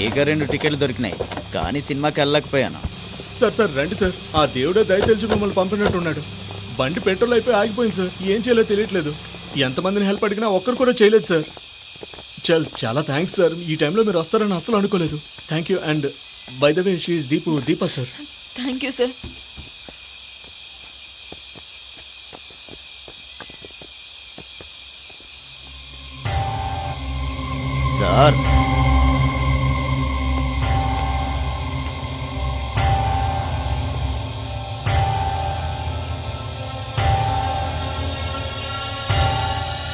ఫ్రీగా 2 టికెట్లు దొరికినాయి, కానీ సినిమాకి వెళ్ళలేకపోయాను. సార్ రండి సార్. ఆ దేవుడే దయ తెలిసి మిమ్మల్ని పంపినట్టున్నాడు. బండి పెట్రోల్ అయిపోయి ఆగిపోయింది సార్. ఏం చేయాలో తెలియట్లేదు. ఎంతమందిని హెల్ప్ అడిగినా ఒక్కరు కూడా చేయలేదు సార్. చాలా థ్యాంక్స్ సార్. ఈ టైంలో మీరు వస్తారని అసలు అనుకోలేదు. Thank you. And by the way she is Deepa sir. Thank you sir. Sir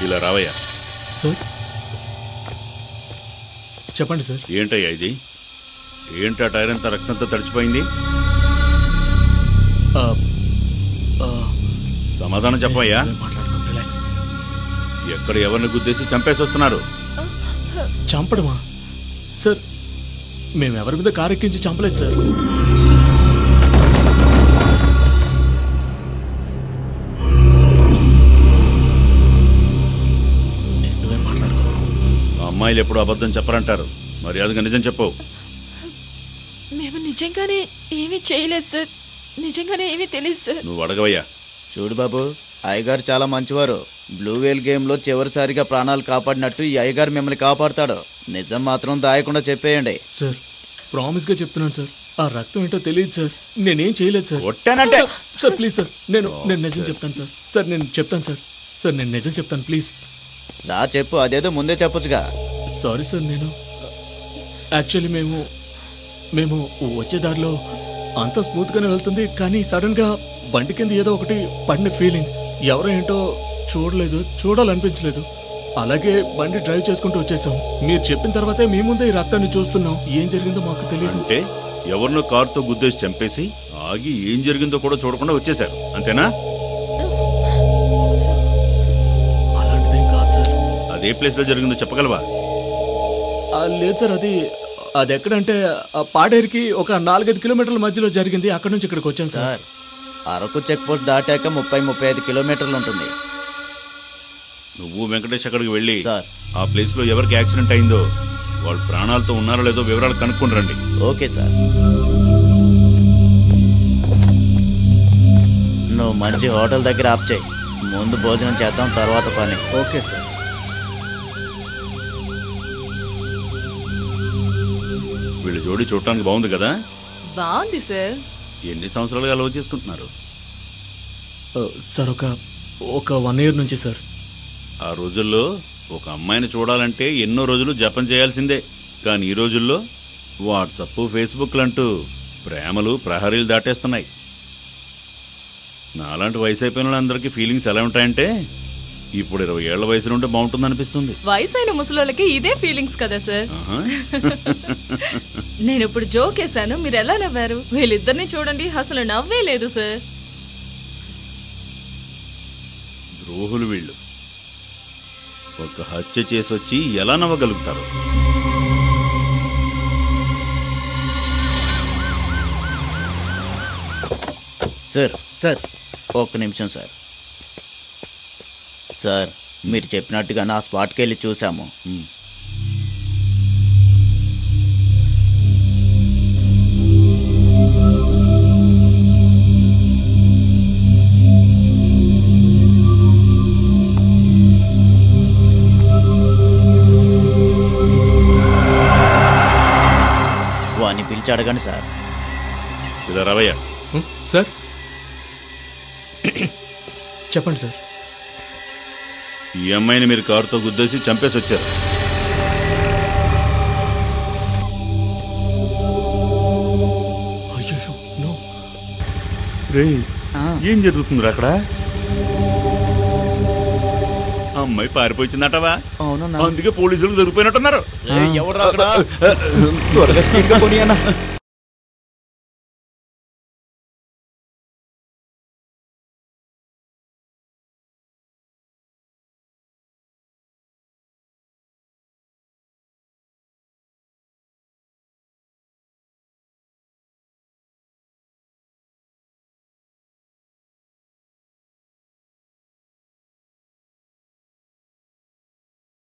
ఇలా రావయ్యా. సార్ చెప్పండి సార్. ఏంటయ్యా ఇది? ఏంటా టైర్ అంతా రక్తంతో తడిచిపోయింది? సమాధానం చెప్పయ్యా. రిలాక్స్. ఎక్కడ ఎవరిని గుద్దేసి చంపేసి వస్తున్నారు? చంపడమా సార్? మేమెవరి మీద కారు ఎక్కించి చంపలేదు సార్. అమ్మాయిలు ఎప్పుడు అబద్ధం చెప్పరంటారు. మర్యాదగా నిజం చెప్పు. మేము నిజంగానే ఏమీ చేయలేదు సార్. నిజంగానే ఏమీ తెలియదు సార్. నువ్వు అడగవయ్యా. చూడు బాబు, అయ్యగారు చాలా మంచివారు. బ్లూ వేల్ గేమ్ లో చివరిసారిగా ప్రాణాలు కాపాడినట్టు ఈ అయ్యగారు మిమ్మల్ని కాపాడుతాడు. నిజం మాత్రం దాయకుండా చెప్పేయండి. సార్ ప్రామిస్ గా చెప్తున్నాను సార్. ఆ రక్తం ఏంటో తెలియదు సార్. నేనేం చేయలేదు సార్. Sir please sir. నేను నిజం చెప్తాను సార్. సార్ నేను చెప్తాను సార్. సార్ నేను నిజం చెప్తాను ప్లీజ్. రా చెప్పు. అదేదో ముందే చెప్పొచ్చుగా. Sorry sir. నేను యాక్చువల్లీ మేము వచ్చే దారిలో అంతా స్మూత్ గానే వెళ్తుంది, కానీ సడన్ గా బండి కింద ఏదో ఒకటి పడిన ఫీలింగ్. ఎవరో ఏంటో చూడాలనిపించలేదు. అలాగే బండి డ్రైవ్ చేసుకుంటూ వచ్చేసాం. మీరు చెప్పిన తర్వాతే మీ ముందే ఈ రక్తాన్ని చూస్తున్నాం. ఏం జరిగిందో మాకు తెలియదు. అంటే ఎవరినో కారుతో గుద్దేసి చంపేసి ఆగి ఏం జరిగిందో కూడా చూడకుండా వచ్చేసారు, అంతేనా? అలాంటిదేం కాదు సార్. అదే ప్లేస్ లో జరిగిందో చెప్పగలవా? లేదు సార్. అది ఎక్కడంటే పాడేరుకి ఒక 4-5 కిలోమీటర్ల మధ్యలో జరిగింది. అక్కడ నుంచి ఇక్కడికి వచ్చాను సార్. అరకు చెక్ పోస్ట్ దాటాక 30-35 కిలోమీటర్లు ఉంటుంది. నువ్వు వెంకటేష్ అక్కడికి వెళ్ళి సార్ ఆ ప్లేస్ లో ఎవరికి యాక్సిడెంట్ అయిందో వాళ్ళు ప్రాణాలతో ఉన్నారో లేదో వివరాలు కనుక్కొని రండి. Okay sir. నువ్వు మంచి హోటల్ దగ్గర ఆప్ చేయి. ముందు భోజనం చేద్దాం, తర్వాత పని. Okay sir. వీళ్ళ జోడి చూడటానికి బాగుంది కదా? బాగుంది సార్. ఎన్ని సంవత్సరాలుగా లవ్ చేసుకుంటున్నారు? సార్ ఒక 1 year నుంచి సార్. ఆ రోజుల్లో ఒక అమ్మాయిని చూడాలంటే ఎన్నో రోజులు జపం చేయాల్సిందే. కానీ ఈ రోజుల్లో వాట్సప్, ఫేస్బుక్ అంటూ ప్రేమలు ప్రహరీలు దాటేస్తున్నాయి. నాలాంటి వయసు అయిపోయిన వాళ్ళందరికీ ఫీలింగ్స్ ఎలా ఉంటాయంటే ఇప్పుడు 20 ఏళ్ల వయసు నుండి బాగుంటుంది అనిపిస్తుంది. వయసైన ముసలోళ్ళకి ఇదే ఫీలింగ్స్ కదా సార్. నేను ఇప్పుడు జోక్ వేసాను, మీరు ఎలా నవ్వారు? వీళ్ళిద్దరిని చూడండి, అసలు నవ్వే లేదు సార్. ద్రోహులు వీళ్ళు. ఒక హత్య చేసి వచ్చి ఎలా నవ్వగలుగుతారు? సార్ ఒక్క నిమిషం సార్. సార్ మీరు చెప్పినట్టుగా నా స్పాట్కి వెళ్ళి చూసాము. వాణ్ణి పిలిచి అడగండి సార్. ఇలా రావయ్య. సార్ చెప్పండి సార్. ఈ అమ్మాయిని మీరు కారుతో గుద్దేసి చంపేసి వచ్చారు. అయ్యో నో. రే ఏం జరుగుతుందిరా అక్కడ? అమ్మాయి పారిపోయిందంటవా? అవునన్నా. అందుకే పోలీసులు దొరికిపోయినట్టున్నారు. ఎవరు త్వరగా స్పీడ్ గా కొని అన్న.